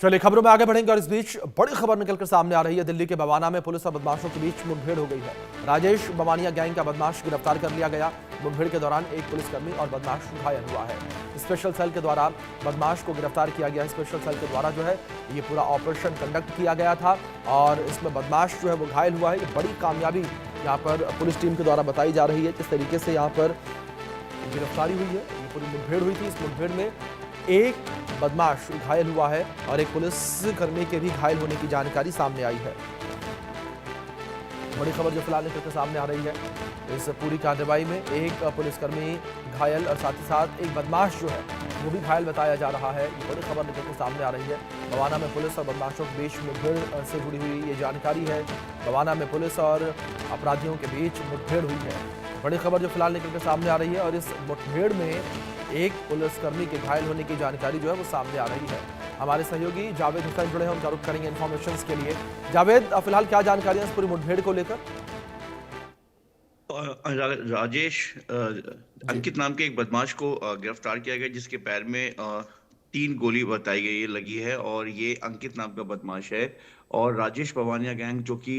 चलिए खबरों में आगे बढ़ेंगे और इस बीच बड़ी खबर निकलकर सामने आ रही है। दिल्ली के बवाना में पुलिस और बदमाशों के बीच मुठभेड़ हो गई है। राजेश बवानिया गैंग का बदमाश गिरफ्तार कर लिया गया। मुठभेड़ के दौरान एक पुलिसकर्मी और बदमाश घायल हुआ है। स्पेशल सेल के द्वारा बदमाश को गिरफ्तार किया गया। स्पेशल सेल के द्वारा जो है ये पूरा ऑपरेशन कंडक्ट किया गया था और इसमें बदमाश जो है वो घायल हुआ है। ये बड़ी कामयाबी यहाँ पर पुलिस टीम के द्वारा बताई जा रही है। किस तरीके से यहाँ पर गिरफ्तारी हुई है, ये पूरी मुठभेड़ हुई थी। इस मुठभेड़ में एक बदमाश घायल हुआ है और एक पुलिसकर्मी के भी घायल होने की जानकारी सामने आई है। बड़ी खबर जो फिलहाल निकल कर सामने आ रही है, इस पूरी कार्रवाई में एक पुलिसकर्मी घायल और साथ ही साथ एक बदमाश जो है वो भी घायल बताया जा रहा है। ये बड़ी खबर निकल कर सामने आ रही है। बवाना में पुलिस और बदमाशों के बीच मुठभेड़ से जुड़ी हुई ये जानकारी है। बवाना में पुलिस और अपराधियों के बीच मुठभेड़ हुई है। बड़ी खबर जो फिलहाल निकल कर सामने आ रही है और इस मुठभेड़ में एक पुलिसकर्मी के घायल होने की जानकारी जो है वो सामने आ रही है। हमारे सहयोगी जावेद हुसैन जुड़े हैं, हम जागरूक करेंगे इन्फॉर्मेशन के लिए। जावेद, फिलहाल क्या जानकारियां इस पूरी मुठभेड़ को लेकर? राजेश अंकित नाम के एक बदमाश को गिरफ्तार किया गया, जिसके पैर में 3 गोली बताई गई लगी है और ये अंकित नाम का बदमाश है। और राजेश बवानिया गैंग जो कि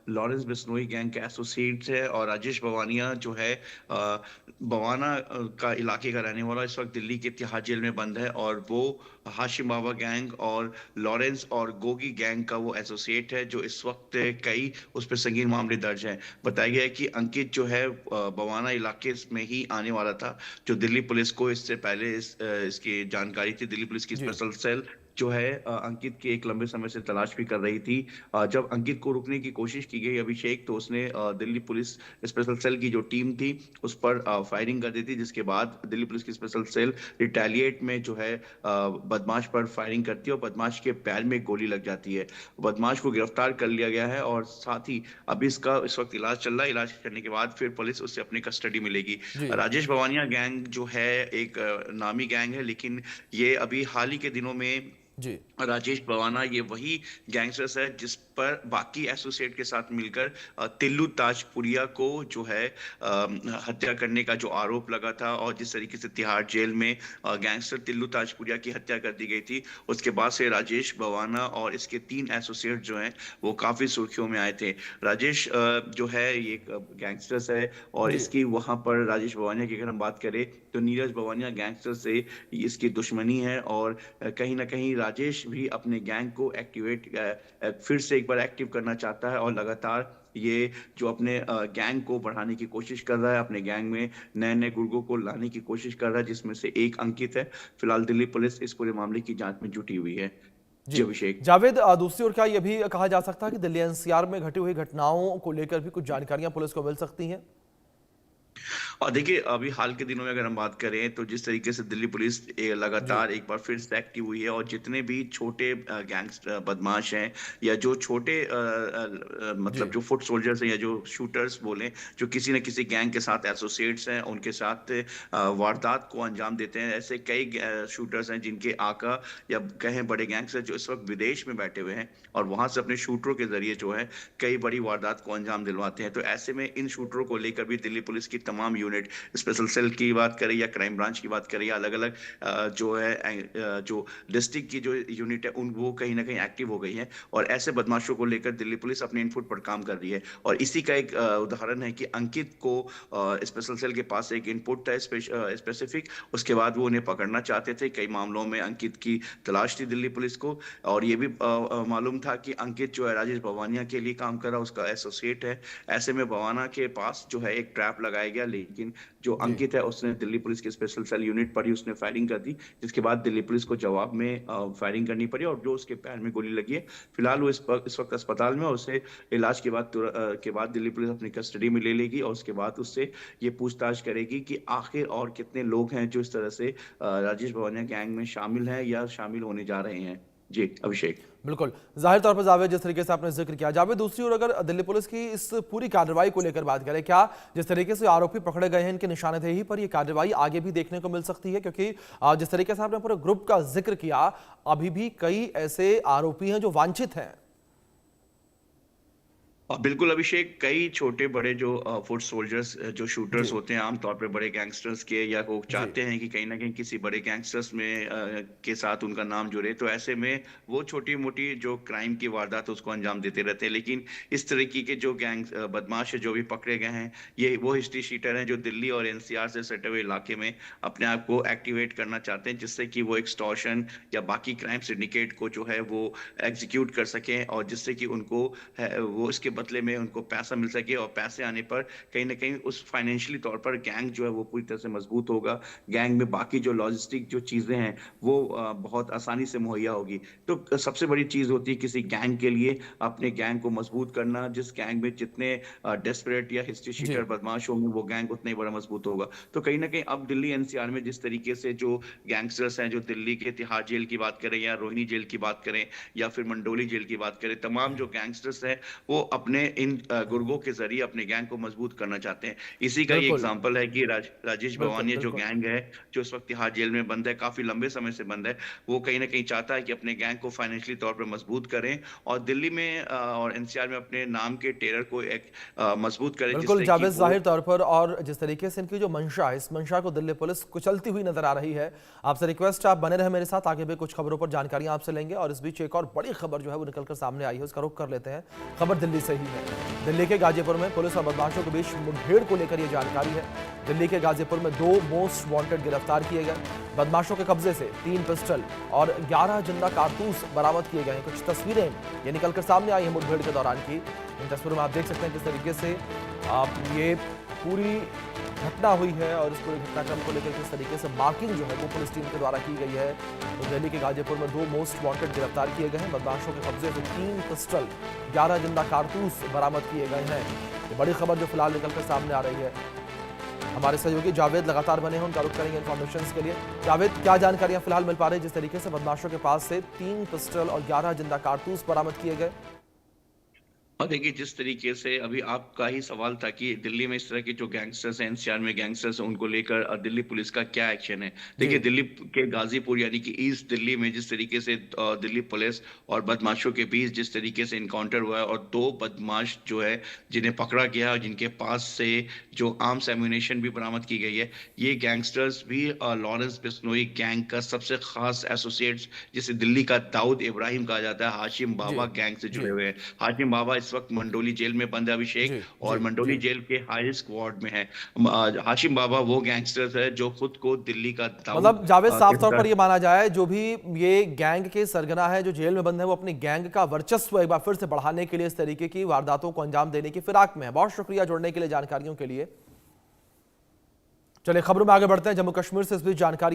लॉरेंस बिश्नोई गैंग के एसोसिएट्स है, और राजेश बवानिया जो है बवाना का इलाके का रहने वाला, इस वक्त दिल्ली के तिहाड़ जेल में बंद है। और वो हाशिम बाबा गैंग और लॉरेंस और गोगी गैंग का वो एसोसिएट है, जो इस वक्त कई उस पर संगीन मामले दर्ज हैं। बताया गया है कि अंकित जो है बवाना इलाके में ही आने वाला था, जो दिल्ली पुलिस को इससे पहले इसकी जानकारी थी। दिल्ली पुलिस की जी स्पेशल सेल जो है अंकित की एक लंबे समय से तलाश भी कर रही थी। जब अंकित को रुकने की कोशिश की गई अभिषेक, तो उसने दिल्ली पुलिस स्पेशल सेल की जो टीम थी उस पर फायरिंग कर दी थी, जिसके बाद दिल्ली पुलिस की स्पेशल सेल रिटेलिएट में जो है बदमाश पर फायरिंग करती है और बदमाश के पैर में गोली लग जाती है। बदमाश को गिरफ्तार कर लिया गया है और साथ ही अभी इसका इस वक्त इलाज चल रहा है। इलाज करने के बाद फिर पुलिस उससे अपनी कस्टडी में लेगी। जी राजेश बवानिया गैंग जो है एक नामी गैंग है, लेकिन ये अभी हाल ही के दिनों में जी राजेश बवाना ये वही गैंगस्टर्स है जिस पर बाकी एसोसिएट के साथ मिलकर तिल्लू ताजपुरिया को जो है हत्या करने का जो आरोप लगा था, और जिस तरीके से तिहाड़ जेल में गैंगस्टर तिल्लू ताजपुरिया की हत्या कर दी गई थी, उसके बाद से राजेश बवाना और इसके 3 एसोसिएट जो हैं वो काफी सुर्खियों में आए थे। राजेश जो है ये गैंगस्टर्स है, और जी इसकी वहां पर राजेश बवानिया की अगर हम बात करें तो नीरज बवानिया गैंगस्टर से इसकी दुश्मनी है। और कहीं ना कहीं राजेश भी अपने गैंग को एक्टिवेट फिर से एक बार एक्टिव करना चाहता है, और लगातार ये जो अपने गैंग को बढ़ाने की कोशिश कर रहा है, अपने गैंग में नए नए गुर्गों को लाने की कोशिश कर रहा है, जिसमें से एक अंकित है। फिलहाल दिल्ली पुलिस इस पूरे मामले की जांच में जुटी हुई है। जी जी अभिषेक। जावेद, दूसरी ओर क्या ये भी कहा जा सकता है कि दिल्ली एनसीआर में घटी हुई घटनाओं को लेकर भी कुछ जानकारियां पुलिस को मिल सकती हैं? और देखिए अभी हाल के दिनों में अगर हम बात करें तो जिस तरीके से दिल्ली पुलिस जी लगातार एक बार फिर से एक्टिव हुई है, और जितने भी छोटे गैंगस्टर बदमाश हैं या जो छोटे जी मतलब जो फुट सोल्जर्स हैं या जो शूटर्स बोले, जो किसी न किसी गैंग के साथ एसोसिएट्स हैं, उनके साथ वारदात को अंजाम देते हैं। ऐसे कई शूटर्स हैं जिनके आका या कहें बड़े गैंगस्टर जो इस वक्त विदेश में बैठे हुए हैं, और वहां से अपने शूटरों के जरिए जो है कई बड़ी वारदात को अंजाम दिलवाते हैं। तो ऐसे में इन शूटरों को लेकर भी दिल्ली पुलिस की तमाम यूनिट, स्पेशल सेल की बात करें या क्राइम ब्रांच की बात करें या अलग अलग जो है जो डिस्ट्रिक्ट की जो यूनिट है उन वो कहीं ना कहीं एक्टिव हो गई है, और ऐसे बदमाशों को लेकर दिल्ली पुलिस अपने इनपुट पर काम कर रही है। और इसी का एक उदाहरण है कि अंकित को स्पेशल सेल के पास एक इनपुट था स्पेसिफिक, उसके बाद वो उन्हें पकड़ना चाहते थे। कई मामलों में अंकित की तलाश थी दिल्ली पुलिस को, और ये भी मालूम था कि अंकित जो है राजेश बवानिया के लिए काम कर रहा, उसका एसोसिएट है। ऐसे में बवाना के पास जो है एक ट्रैप लगाया गया, लेकिन जो जी अंकित है उसने दिल्ली पुलिस की स्पेशल सेल यूनिट पर ही उसने फायरिंग कर दी, जिसके बाद दिल्ली पुलिस को जवाब में फायरिंग करनी पड़ी, और जो उसके पैर में गोली लगी है फिलहाल वो इस वक्त अस्पताल में, और उसे इलाज के बाद दिल्ली पुलिस अपनी कस्टडी में ले लेगी, और उसके बाद उससे ये पूछताछ करेगी कि आखिर और कितने लोग हैं जो इस तरह से राजेश भवानिया गैंग में शामिल हैं या शामिल होने जा रहे हैं। जी अभिषेक। बिल्कुल, जाहिर तौर पर जावेद जिस तरीके से आपने जिक्र किया, जावेद दूसरी ओर अगर दिल्ली पुलिस की इस पूरी कार्रवाई को लेकर बात करें, क्या जिस तरीके से आरोपी पकड़े गए हैं इनकी निशानदेही पर ये कार्रवाई आगे भी देखने को मिल सकती है? क्योंकि जिस तरीके से आपने पूरे ग्रुप का जिक्र किया, अभी भी कई ऐसे आरोपी हैं जो वांछित हैं। बिल्कुल अभिषेक, कई छोटे बड़े जो फुट सोल्जर्स जो शूटर्स जी, होते हैं आमतौर पे बड़े गैंगस्टर्स के, या वो जी, चाहते हैं कि कहीं ना कहीं किसी बड़े गैंगस्टर्स में के साथ उनका नाम जुड़े, तो ऐसे में वो छोटी मोटी जो क्राइम की वारदात है उसको अंजाम देते रहते हैं। लेकिन इस तरीके के जो गैंग बदमाश है जो भी पकड़े गए हैं, ये वो हिस्ट्री शीटर हैं जो दिल्ली और एनसीआर से सटे हुए इलाके में अपने आप को एक्टिवेट करना चाहते हैं, जिससे कि वो एक्सटॉर्शन या बाकी क्राइम सिंडिकेट को जो है वो एग्जीक्यूट कर सकें, और जिससे कि उनको वो इसके बदले में उनको पैसा मिल सके, और पैसे आने पर कहीं ना कहीं उस फाइनेंशियली तौर पर गैंग जो है वो पूरी तरह से मजबूत होगा। गैंग में बाकी जो लॉजिस्टिक जो चीजें हैं वो बहुत आसानी से मुहैया होगी। तो सबसे बड़ी चीज होती है किसी गैंग के लिए अपने गैंग को मजबूत करना। जिस गैंग में जितने डेस्परेट या हिस्ट्री शीटर जी, बदमाश होंगे वो गैंग उतना ही बड़ा मजबूत होगा। तो कहीं ना कहीं अब दिल्ली एनसीआर में जिस तरीके से जो गैंगस्टर्स हैं, जो दिल्ली के तिहाड़ जेल की बात करें या रोहिणी जेल की बात करें या फिर मंडोली जेल की बात करें, तमाम जो गैंगस्टर्स हैं वो अपने इन गुर्गों के जरिए अपने गैंग को मजबूत करना चाहते हैं। इसी का ही बिल्कुल, एग्जांपल है कि राजेश बिल्कुल, भवानी जो बिल्कुल। गैंग है, जो इस वक्त तिहाड़ जेल में बंद है, काफी लंबे समय से बंद है, वो कहीं ना कहीं चाहता है कि अपने गैंग को फाइनेंशियली तौर पर मजबूत करें और दिल्ली में और एनसीआर में अपने नाम के टेरर को एक मजबूत करें, बिल्कुल जिससे कि जावेद, वो जाहिर तौर पर और जिस तरीके से इनकी जो मंशा है, इस मंशा को दिल्ली पुलिस कुचलती हुई नजर आ रही है। आपसे रिक्वेस्ट है आप बने रहे मेरे साथ, आगे भी कुछ खबरों पर जानकारियां आपसे लेंगे और इस बीच एक और बड़ी खबर जो है वो निकलकर सामने आई है, उसका रुख कर लेते हैं। खबर दिल्ली से ही है। दिल्ली के गाजीपुर में पुलिस और बदमाशों के बीच मुठभेड़ को लेकर यह जानकारी है। दिल्ली के गाजीपुर में 2 मोस्ट वांटेड गिरफ्तार किए गए। बदमाशों के कब्जे से 3 पिस्टल और 11 जिंदा कारतूस बरामद किए गए हैं। कुछ तस्वीरें ये निकलकर सामने आई है मुठभेड़ के दौरान की। इन तस्वीरों में आप देख सकते हैं किस तरीके से आप ये पूरी घटना हुई है और इस पूरे घटनाक्रम को लेकर किस तरीके से मार्किंग जो है वो पुलिस टीम के द्वारा की गई है। तो दिल्ली के गाजीपुर में 2 मोस्ट वांटेड गिरफ्तार किए गए हैं। बदमाशों के कब्जे से 3 पिस्टल, 11 जिंदा कारतूस बरामद किए गए हैं। ये बड़ी खबर जो फिलहाल निकलकर सामने आ रही है। हमारे सहयोगी जावेद लगातार बने हैं, उनका रुख करेंगे इन्फॉर्मेशन के लिए। जावेद, क्या जानकारियां फिलहाल मिल पा रही है जिस तरीके से बदमाशों के पास से 3 पिस्टल और 11 जिंदा कारतूस बरामद किए गए? और देखिए, जिस तरीके से अभी आपका ही सवाल था कि दिल्ली में इस तरह के जो गैंगस्टर्स हैं, एनसीआर में गैंगस्टर्स हैं, उनको लेकर दिल्ली पुलिस का क्या एक्शन है। देखिए, जी, दिल्ली के गाजीपुर यानी कि ईस्ट दिल्ली में जिस तरीके से दिल्ली पुलिस और बदमाशों के बीच जिस तरीके से इनकाउंटर हुआ है, और 2 बदमाश जो है जिन्हें पकड़ा गया है और जिनके पास से जो आर्म्स एम्यूनेशन भी बरामद की गई है, ये गैंगस्टर्स भी लॉरेंस बिश्नोई गैंग का सबसे खास एसोसिएट्स, जिसे दिल्ली का दाऊद इब्राहिम कहा जाता है, हाशिम जी, बाबा गैंग से जुड़े जी, हुए हैं। हाशिम बाबा इस वक्त मंडोली जेल में बंद है अभिषेक, जी, और जी, मंडोली जी। जेल के हाई रिस्क वार्ड में है। हाशिम बाबा वो गैंगस्टर है जो खुद को दिल्ली का दाऊद मतलब जावेद, साफ तौर कहता पर ये माना जाए जो भी ये गैंग के सरगना है जो जेल में बंद है वो अपनी गैंग का वर्चस्व एक बार फिर से बढ़ाने के लिए इस तरीके की वारदातों को अंजाम देने की फिराक में है। बहुत शुक्रिया जुड़ने के लिए, जानकारियों के लिए। चलिए खबरों में आगे बढ़ते हैं। जम्मू कश्मीर से इस बीच जानकारी